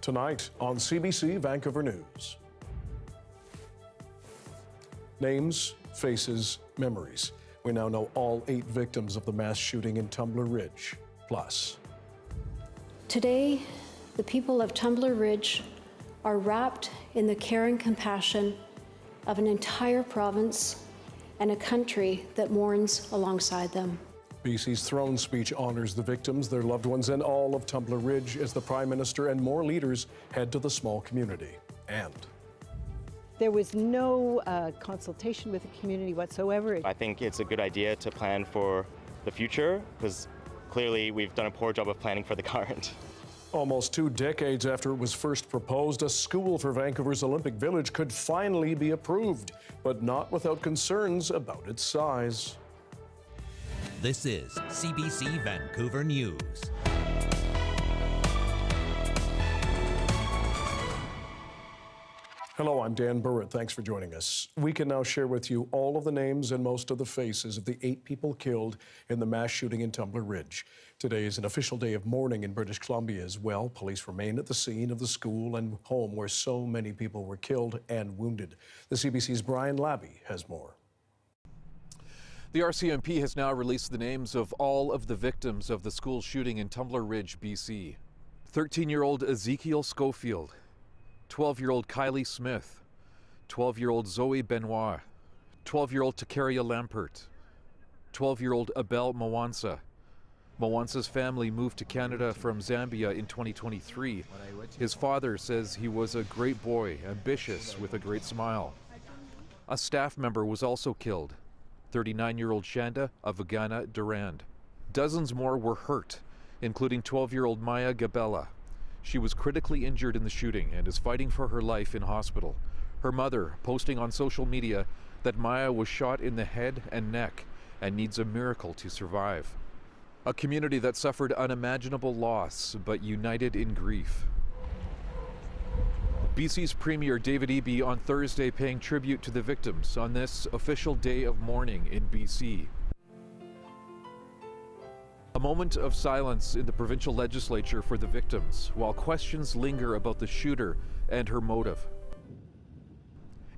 Tonight on CBC Vancouver News. Names, faces, memories. We now know all 8 victims of the mass shooting in Tumbler Ridge. Plus, today, the people of Tumbler Ridge are wrapped in the care and compassion of an entire province and a country that mourns alongside them. BC's throne speech honors the victims, their loved ones, and all of Tumbler Ridge as the Prime Minister and more leaders head to the small community. And there was no consultation with the community whatsoever. I think it's a good idea to plan for the future because clearly we've done a poor job of planning for the current. Almost 2 decades after it was first proposed, a school for Vancouver's Olympic Village could finally be approved, but not without concerns about its size. This is CBC Vancouver News. Hello, I'm Dan Burritt. Thanks for joining us. We can now share with you all of the names and most of the faces of the 8 people killed in the mass shooting in Tumbler Ridge. Today is an official day of mourning in British Columbia as well. Police remain at the scene of the school and home where so many people were killed and wounded. The CBC's Brian Labby has more. The RCMP has now released the names of all of the victims of the school shooting in Tumbler Ridge, BC. 13-year-old Ezekiel Schofield, 12-year-old Kylie Smith, 12-year-old Zoe Benoit, 12-year-old Takaria Lampert, 12-year-old Abel Mwansa. Mwansa's family moved to Canada from Zambia in 2023. His father says he was a great boy, ambitious, with a great smile. A staff member was also killed, 39-year-old Shanda Avagana Durand. Dozens more were hurt, including 12-year-old Maya Gabella. She was critically injured in the shooting and is fighting for her life in hospital. Her mother posting on social media that Maya was shot in the head and neck and needs a miracle to survive. A community that suffered unimaginable loss but united in grief. BC's Premier David Eby on Thursday paying tribute to the victims on this official day of mourning in BC. A moment of silence in the provincial legislature for the victims while questions linger about the shooter and her motive.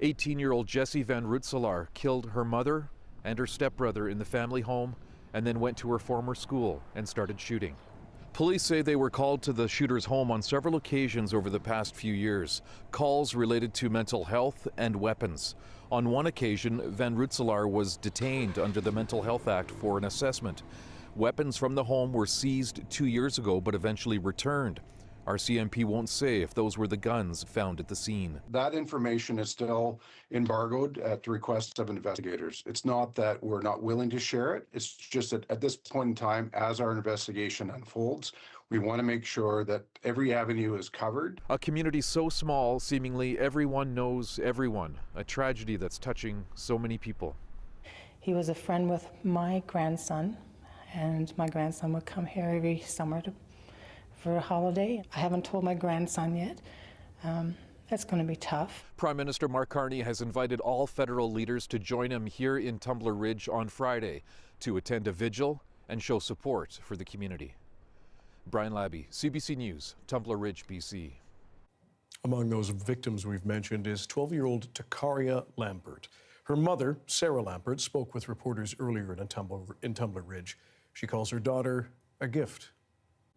18-year-old Jessie Van Rutselaar killed her mother and her stepbrother in the family home and then went to her former school and started shooting. Police say they were called to the shooter's home on several occasions over the past few years, calls related to mental health and weapons. On one occasion, Van Rutselaar was detained under the Mental Health Act for an assessment. Weapons from the home were seized 2 years ago but eventually returned. RCMP won't say if those were the guns found at the scene. That information is still embargoed at the request of investigators. It's not that we're not willing to share it. It's just that at this point in time, as our investigation unfolds, we want to make sure that every avenue is covered. A community so small, seemingly everyone knows everyone. A tragedy that's touching so many people. He was a friend with my grandson, and my grandson would come here every summer for a holiday. I haven't told my grandson yet. That's going to be tough. Prime Minister Mark Carney has invited all federal leaders to join him here in Tumbler Ridge on Friday to attend a vigil and show support for the community. Brian Labby, CBC News, Tumbler Ridge, BC. Among those victims we've mentioned is 12-year-old Takaria Lampert. Her mother, Sarah Lampert, spoke with reporters earlier in Tumbler Ridge. She calls her daughter a gift.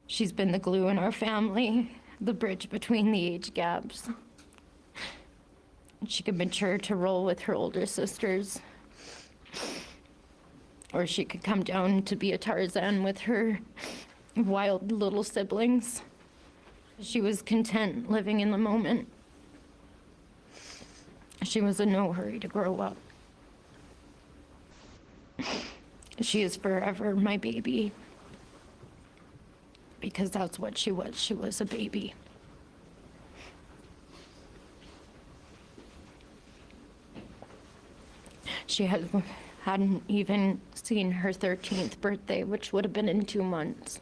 She's been the glue in our family, the bridge between the age gaps. She could mature to roll with her older sisters, or she could come down to be a Tarzan with her wild little siblings. She was content living in the moment. She was in no hurry to grow up. She is forever my baby, because that's what she was. She was a baby. She hadn't even seen her 13th birthday, which would have been in 2 months.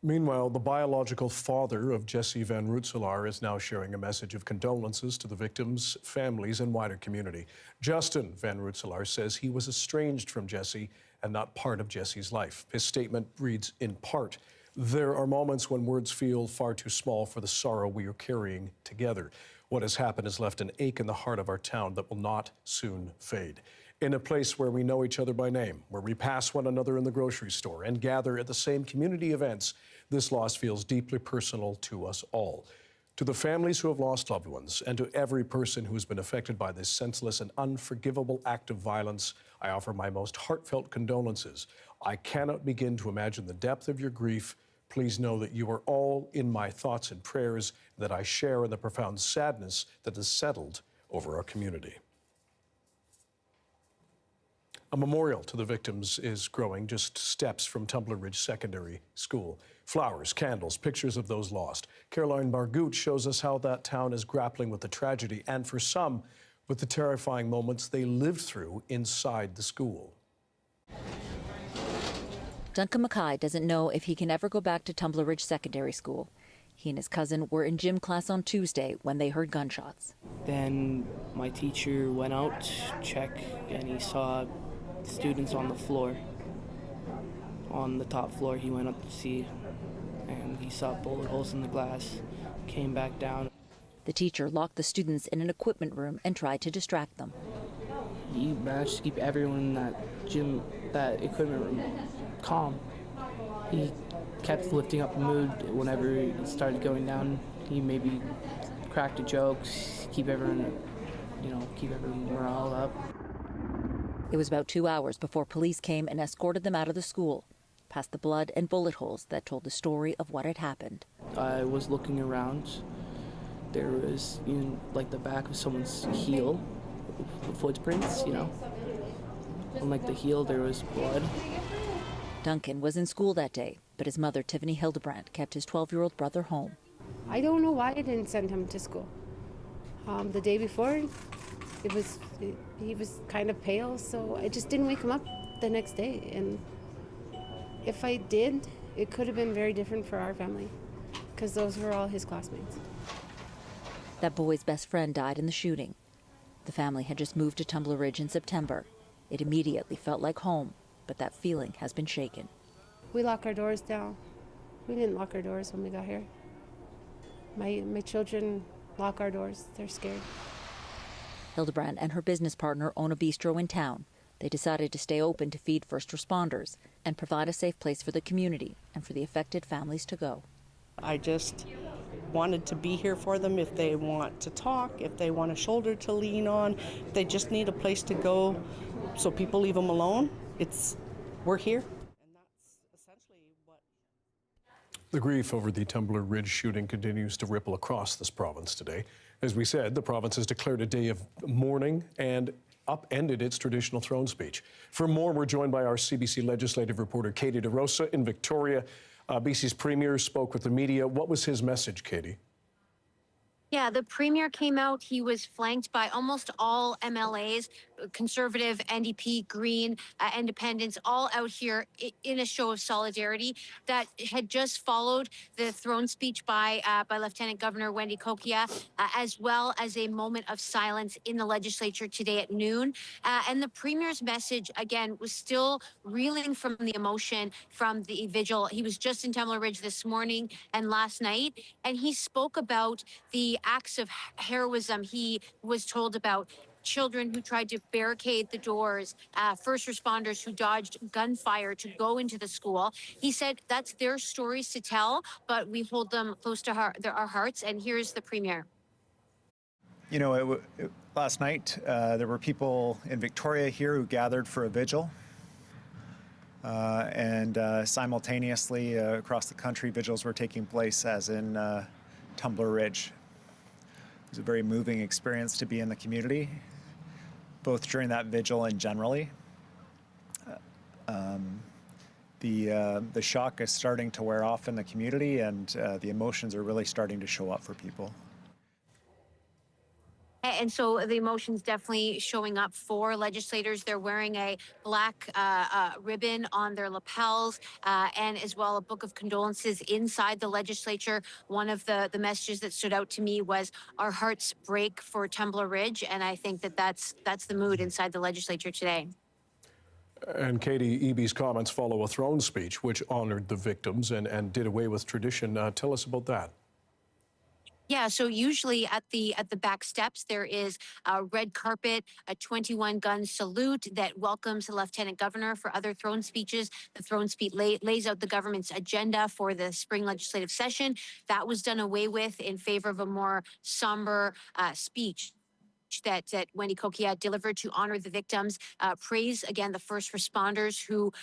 Meanwhile, the biological father of Jessie Van Rutselaar is now sharing a message of condolences to the victims, families, and wider community. Justin Van Rutselaar says he was estranged from Jessie and not part of Jessie's life. His statement reads, in part, There are moments when words feel far too small for the sorrow we are carrying together. What has happened has left an ache in the heart of our town that will not soon fade. In a place where we know each other by name, where we pass one another in the grocery store and gather at the same community events, this loss feels deeply personal to us all. To the families who have lost loved ones and to every person who has been affected by this senseless and unforgivable act of violence, I offer my most heartfelt condolences. I cannot begin to imagine the depth of your grief. Please know that you are all in my thoughts and prayers, and that I share in the profound sadness that has settled over our community. A memorial to the victims is growing just steps from Tumbler Ridge Secondary School. Flowers, candles, pictures of those lost. Caroline Margout shows us how that town is grappling with the tragedy and, for some, with the terrifying moments they lived through inside the school. Duncan Mackay doesn't know if he can ever go back to Tumbler Ridge Secondary School. He and his cousin were in gym class on Tuesday when they heard gunshots. Then my teacher went out to check and he saw students on the floor. On the top floor, he went up to see and he saw bullet holes in the glass, came back down. The teacher locked the students in an equipment room and tried to distract them. He managed to keep everyone in that equipment room calm. He kept lifting up the mood whenever it started going down. He maybe cracked a joke, keep everyone morale up. It was about 2 hours before police came and escorted them out of the school, past the blood and bullet holes that told the story of what had happened. I was looking around. There was like the back of someone's heel, footprints, On like the heel there was blood. Duncan was in school that day, but his mother, Tiffany Hildebrandt, kept his 12-year-old brother home. I don't know why I didn't send him to school. The day before, he was kind of pale, so I just didn't wake him up the next day. And if I did, it could have been very different for our family, because those were all his classmates. That boy's best friend died in the shooting. The family had just moved to Tumbler Ridge in September. It immediately felt like home, but that feeling has been shaken. We lock our doors down. We didn't lock our doors when we got here. My children lock our doors. They're scared. Hildebrandt and her business partner own a bistro in town. They decided to stay open to feed first responders and provide a safe place for the community and for the affected families to go. I just wanted to be here for them if they want to talk, if they want a shoulder to lean on, if they just need a place to go so people leave them alone. We're here. And that's essentially what... The grief over the Tumbler Ridge shooting continues to ripple across this province today. As we said, the province has declared a day of mourning and upended its traditional throne speech. For more, we're joined by our CBC legislative reporter, Katie DeRosa in Victoria. BC's Premier spoke with the media. What was his message, Katie? Yeah, the Premier came out. He was flanked by almost all MLAs, Conservative, NDP, Green, Independents, all out here in a show of solidarity that had just followed the throne speech by Lieutenant Governor Wendy Kokia, as well as a moment of silence in the legislature today at noon. And the Premier's message, again, was still reeling from the emotion from the vigil. He was just in Tumbler Ridge this morning and last night, and he spoke about the acts of heroism he was told about. Children who tried to barricade the doors, first responders who dodged gunfire to go into the school. He said that's their stories to tell, but we hold them close to our hearts. And here's the Premier. Last night, there were people in Victoria here who gathered for a vigil. And simultaneously, across the country, vigils were taking place, as in Tumbler Ridge. It was a very moving experience to be in the community, both during that vigil and generally. The shock is starting to wear off in the community, and the emotions are really starting to show up for people. And so the emotions definitely showing up for legislators. They're wearing a black ribbon on their lapels and as well a book of condolences inside the legislature. One of the messages that stood out to me was our hearts break for Tumbler Ridge. And I think that's the mood inside the legislature today. And Katie, Eby's comments follow a throne speech which honored the victims and did away with tradition. Tell us about that. Yeah, so usually at the back steps there is a red carpet, a 21-gun salute that welcomes the lieutenant governor for other throne speeches. The throne speech lays out the government's agenda for the spring legislative session. That was done away with in favor of a more somber speech that Wendy Coquillette delivered to honor the victims, praise again the first responders who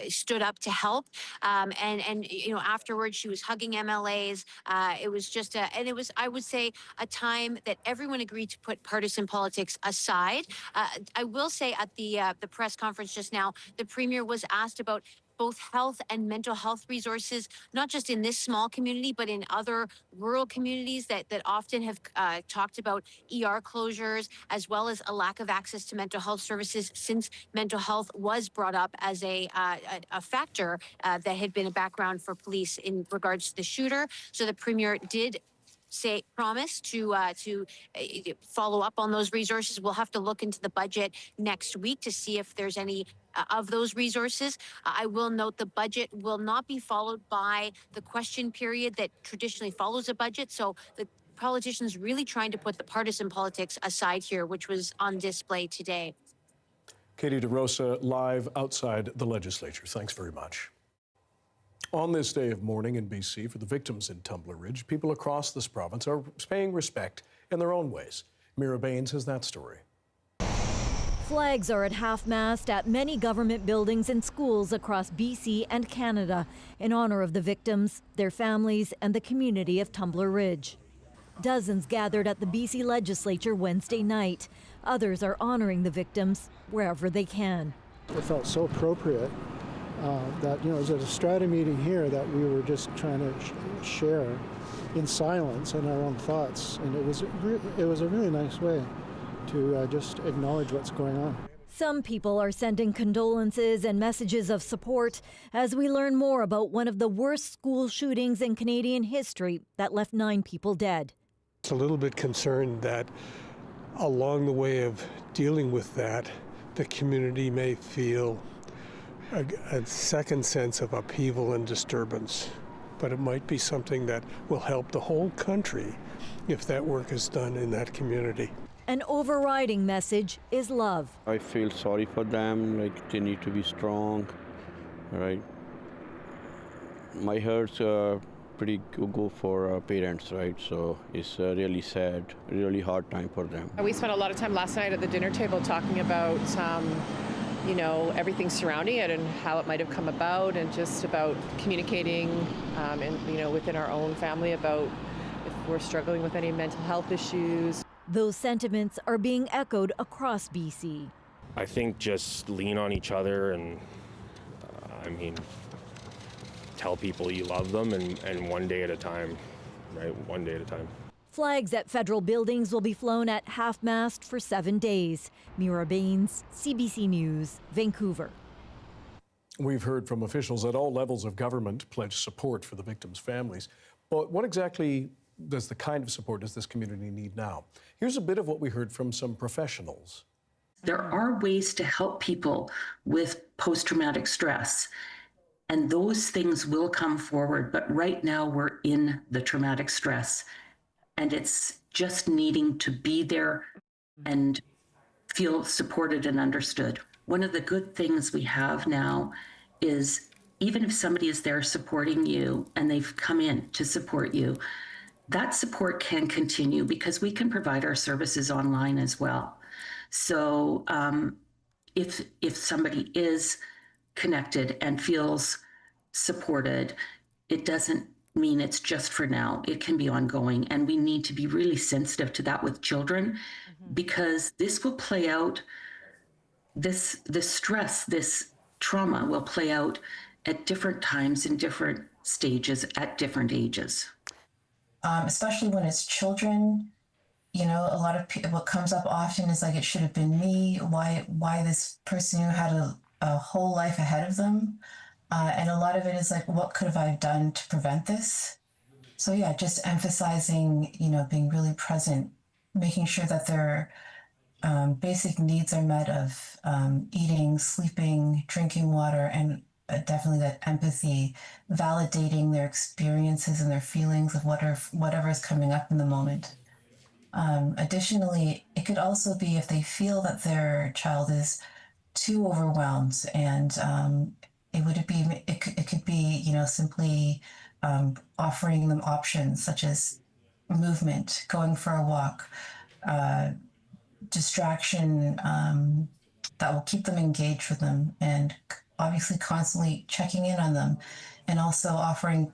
stood up to help, and you know, afterwards she was hugging MLAs. It was just and it was, I would say, a time that everyone agreed to put partisan politics aside. I will say at the press conference just now, the premier was asked about both health and mental health resources, not just in this small community, but in other rural communities that often have talked about ER closures, as well as a lack of access to mental health services, since mental health was brought up as a factor that had been a background for police in regards to the shooter. So the premier did promise to follow up on those resources. We'll have to look into the budget next week to see if there's any of those resources. I will note the budget will not be followed by the question period that traditionally follows a budget. So the politicians really trying to put the partisan politics aside here, which was on display today. Katie DeRosa, live outside the legislature. Thanks very much. On this day of mourning in BC for the victims in Tumbler Ridge, people across this province are paying respect in their own ways. Mira Baines has that story. Flags are at half-mast at many government buildings and schools across BC and Canada in honor of the victims, their families, and the community of Tumbler Ridge. Dozens gathered at the BC legislature Wednesday night. Others are honoring the victims wherever they can. It felt so appropriate that, you know, it was at a strata meeting here that we were just trying to share in silence and our own thoughts, and it was a really nice way to just acknowledge what's going on. Some people are sending condolences and messages of support as we learn more about one of the worst school shootings in Canadian history that left 9 people dead. It's a little bit concerned that along the way of dealing with that, the community may feel a second sense of upheaval and disturbance, but it might be something that will help the whole country if that work is done in that community. An overriding message is love. I feel sorry for them, like they need to be strong, right? My heart's pretty go for parents, right? So it's really sad, really hard time for them. We spent a lot of time last night at the dinner table talking about you know, everything surrounding it and how it might have come about, and just about communicating and, you know, within our own family about if we're struggling with any mental health issues. Those sentiments are being echoed across BC. I think just lean on each other and, I mean, tell people you love them, and one day at a time, right? One day at a time. Flags at federal buildings will be flown at half-mast for 7 days. Mira Baines, CBC News, Vancouver. We've heard from officials at all levels of government pledge support for the victims' families. But what exactly does the kind of support does this community need now? Here's a bit of what we heard from some professionals. There are ways to help people with post-traumatic stress, and those things will come forward. But right now we're in the traumatic stress, and it's just needing to be there and feel supported and understood. One of the good things we have now is even if somebody is there supporting you and they've come in to support you, that support can continue because we can provide our services online as well. So if somebody is connected and feels supported, it doesn't mean it's just for now. It can be ongoing, and we need to be really sensitive to that with children, because this will play out, this stress, this trauma will play out at different times in different stages at different ages. Especially when it's children, you know, a lot of what comes up often is like, it should have been me. Why this person who had a whole life ahead of them? And a lot of it is like, what could have I done to prevent this? So yeah, just emphasizing, you know, being really present, making sure that they're basic needs are met of eating, sleeping, drinking water, and definitely that empathy, validating their experiences and their feelings of whatever is coming up in the moment. Additionally, it could also be if they feel that their child is too overwhelmed, and it could be simply offering them options such as movement, going for a walk, distraction that will keep them engaged with them, and obviously constantly checking in on them, and also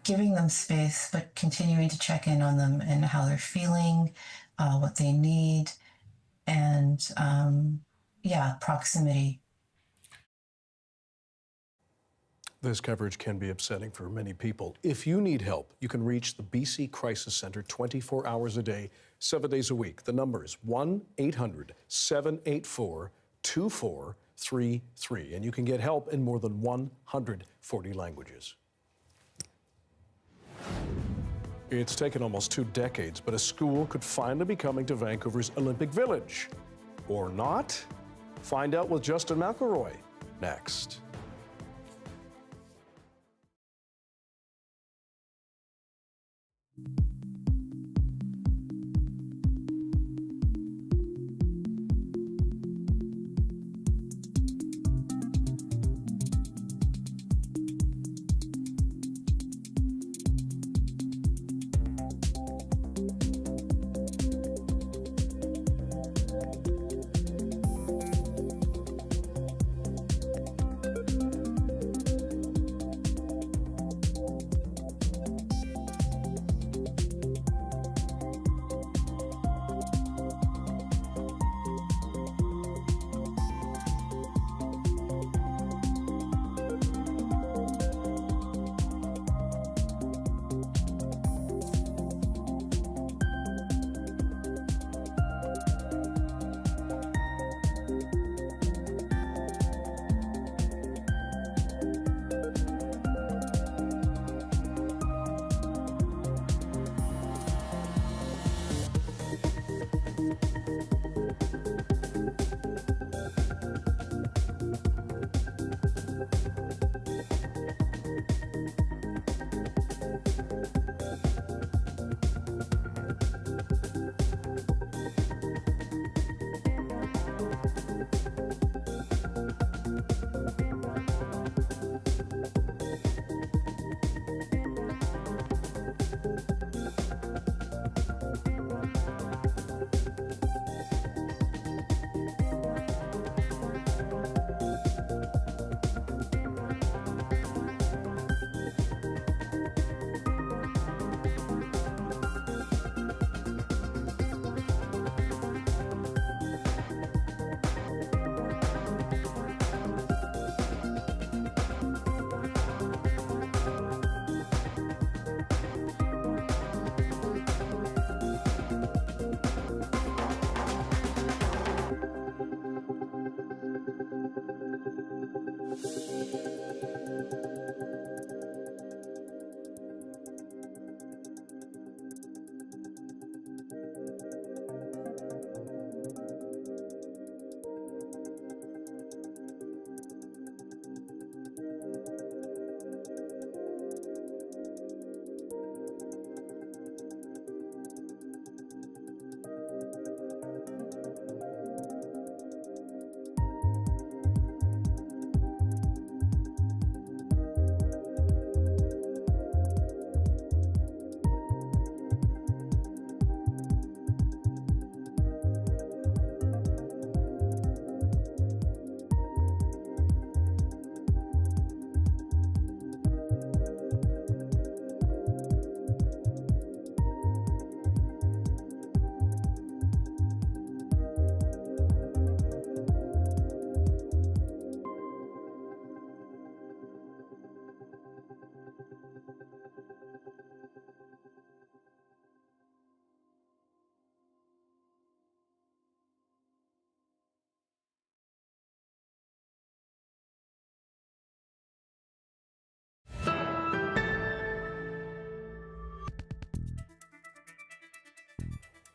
giving them space, but continuing to check in on them and how they're feeling, what they need, and proximity. This coverage can be upsetting for many people. If you need help, you can reach the BC Crisis Center 24 hours a day, 7 days a week. The number is 1-800-784-2433, and you can get help in more than 140 languages. It's taken almost 2 decades, but a school could finally be coming to Vancouver's Olympic Village. Or not? Find out with Justin McElroy next.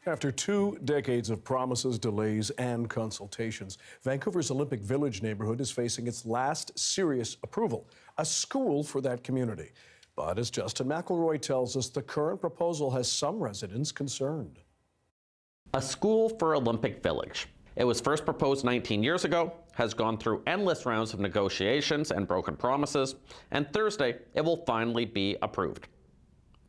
After 2 decades of promises, delays, and consultations, Vancouver's Olympic Village neighborhood is facing its last serious approval, a school for that community. But as Justin McElroy tells us, the current proposal has some residents concerned. A school for Olympic Village. It was first proposed 19 years ago, has gone through endless rounds of negotiations and broken promises, and Thursday it will finally be approved.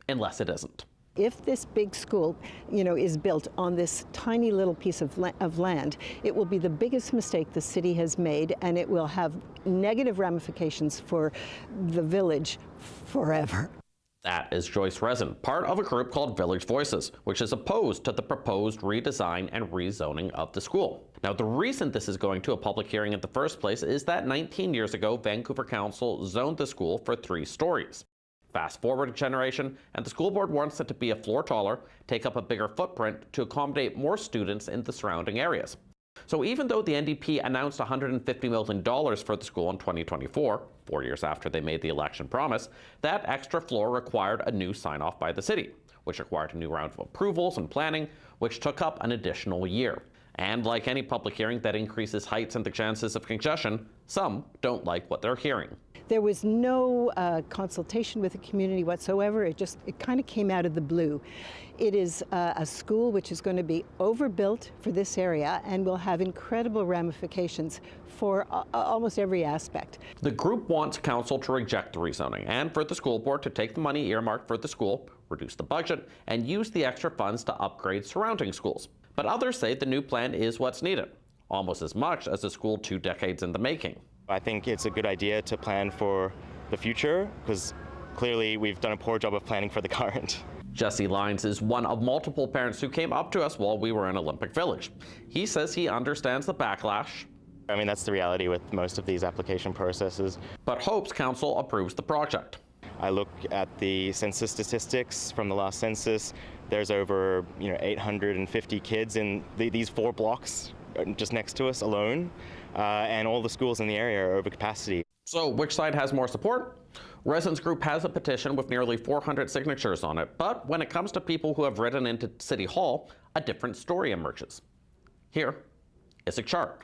Unless it isn't. If this big school, is built on this tiny little piece of land, it will be the biggest mistake the city has made, and it will have negative ramifications for the village forever. That is Joyce Resin, part of a group called Village Voices, which is opposed to the proposed redesign and rezoning of the school. Now, the reason this is going to a public hearing in the first place is that 19 years ago, Vancouver Council zoned the school for 3 stories. Fast forward a generation, and the school board wants it to be a floor taller, take up a bigger footprint to accommodate more students in the surrounding areas. So even though the NDP announced $150 million for the school in 2024, 4 years after they made the election promise, that extra floor required a new sign-off by the city, which required a new round of approvals and planning, which took up an additional year. And like any public hearing that increases heights and the chances of congestion, some don't like what they're hearing. There was no consultation with the community whatsoever. It kind of came out of the blue. It is a school which is going to be overbuilt for this area and will have incredible ramifications for almost every aspect. The group wants council to reject the rezoning and for the school board to take the money earmarked for the school, reduce the budget, and use the extra funds to upgrade surrounding schools. But others say the new plan is what's needed, almost as much as a school 2 decades in the making. I think it's a good idea to plan for the future because clearly we've done a poor job of planning for the current. Jesse Lyons is one of multiple parents who came up to us while we were in Olympic Village. He says he understands the backlash. I mean, that's the reality with most of these application processes. But hopes council approves the project. I look at the census statistics from the last census. There's over 850 kids in these 4 blocks just next to us alone. And all the schools in the area are over capacity. So which side has more support? Residents Group has a petition with nearly 400 signatures on it, but when it comes to people who have written into City Hall, a different story emerges. Here is a chart.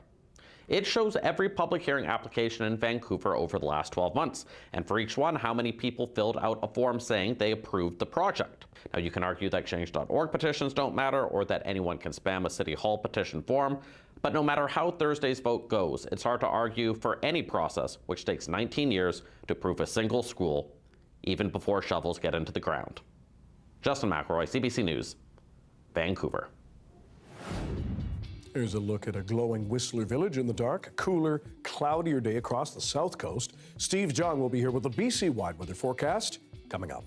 It shows every public hearing application in Vancouver over the last 12 months, and for each one, how many people filled out a form saying they approved the project. Now, you can argue that change.org petitions don't matter or that anyone can spam a City Hall petition form, but no matter how Thursday's vote goes, it's hard to argue for any process which takes 19 years to approve a single school, even before shovels get into the ground. Justin McElroy, CBC News, Vancouver. Here's a look at a glowing Whistler Village in the dark. Cooler, cloudier day across the south coast. Steve Jung will be here with the BC-wide weather forecast coming up.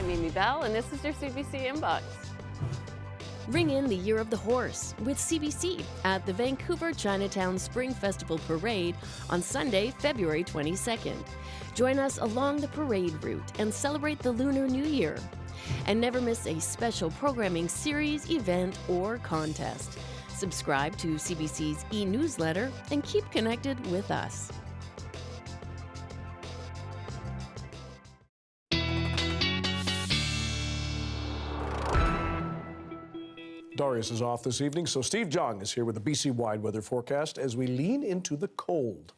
I'm Amy Bell, and this is your CBC Inbox. Ring in the Year of the Horse with CBC at the Vancouver Chinatown Spring Festival Parade on Sunday, February 22nd. Join us along the parade route and celebrate the Lunar New Year. And never miss a special programming series, event, or contest. Subscribe to CBC's e-newsletter and keep connected with us. Darius is off this evening, so Steve Jong is here with the BC-wide weather forecast as we lean into the cold.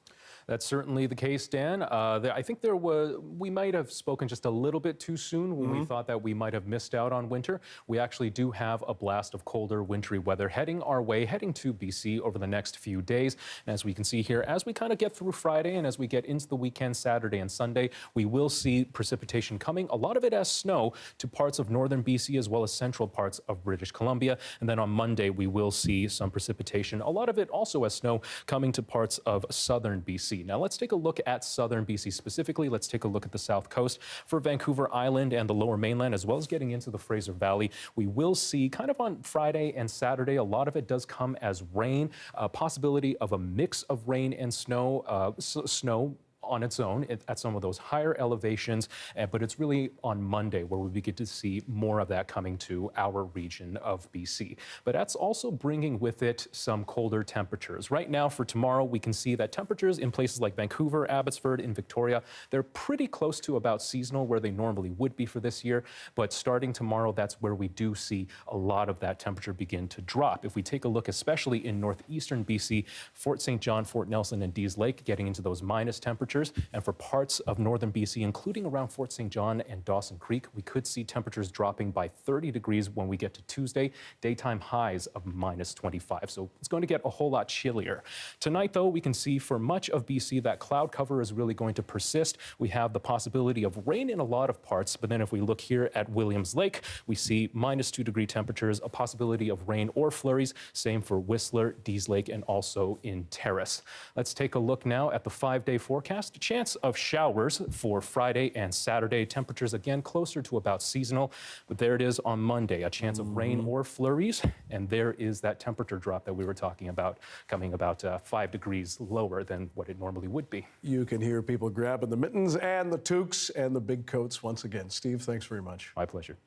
That's certainly the case, Dan. I think we might have spoken just a little bit too soon when we thought that we might have missed out on winter. We actually do have a blast of colder, wintry weather heading our way, heading to BC over the next few days. And as we can see here, as we kind of get through Friday and as we get into the weekend, Saturday and Sunday, we will see precipitation coming, a lot of it as snow, to parts of northern BC as well as central parts of British Columbia. And then on Monday, we will see some precipitation, a lot of it also as snow, coming to parts of southern BC. Now let's take a look at southern BC specifically. Let's take a look at the south coast for Vancouver Island and the lower mainland, as well as getting into the Fraser Valley. We will see kind of on Friday and Saturday, a lot of it does come as rain, a possibility of a mix of rain and snow, snow on its own at some of those higher elevations, but it's really on Monday where we begin to see more of that coming to our region of BC. But that's also bringing with it some colder temperatures. Right now for tomorrow, we can see that temperatures in places like Vancouver, Abbotsford, and Victoria, they're pretty close to about seasonal where they normally would be for this year. But starting tomorrow, that's where we do see a lot of that temperature begin to drop. If we take a look, especially in northeastern BC, Fort St. John, Fort Nelson, and Dease Lake, getting into those minus temperatures. And for parts of northern BC, including around Fort St. John and Dawson Creek, we could see temperatures dropping by 30 degrees when we get to Tuesday, daytime highs of minus 25. So it's going to get a whole lot chillier. Tonight, though, we can see for much of BC that cloud cover is really going to persist. We have the possibility of rain in a lot of parts, but then if we look here at Williams Lake, we see minus 2 degree temperatures, a possibility of rain or flurries. Same for Whistler, Dease Lake, and also in Terrace. Let's take a look now at the 5-day forecast. A chance of showers for Friday and Saturday. Temperatures again closer to about seasonal, but there it is on Monday, a chance of rain or flurries, and there is that temperature drop that we were talking about, coming about 5 degrees lower than what it normally would be. You can hear people grabbing the mittens and the toques and the big coats once again. Steve, thanks very much. My pleasure.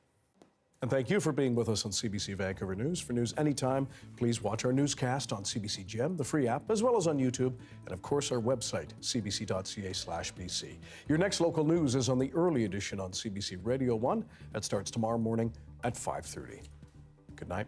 And thank you for being with us on CBC Vancouver News. For news anytime, please watch our newscast on CBC Gem, the free app, as well as on YouTube, and of course our website, cbc.ca/BC. Your next local news is on the early edition on CBC Radio 1. That starts tomorrow morning at 5:30. Good night.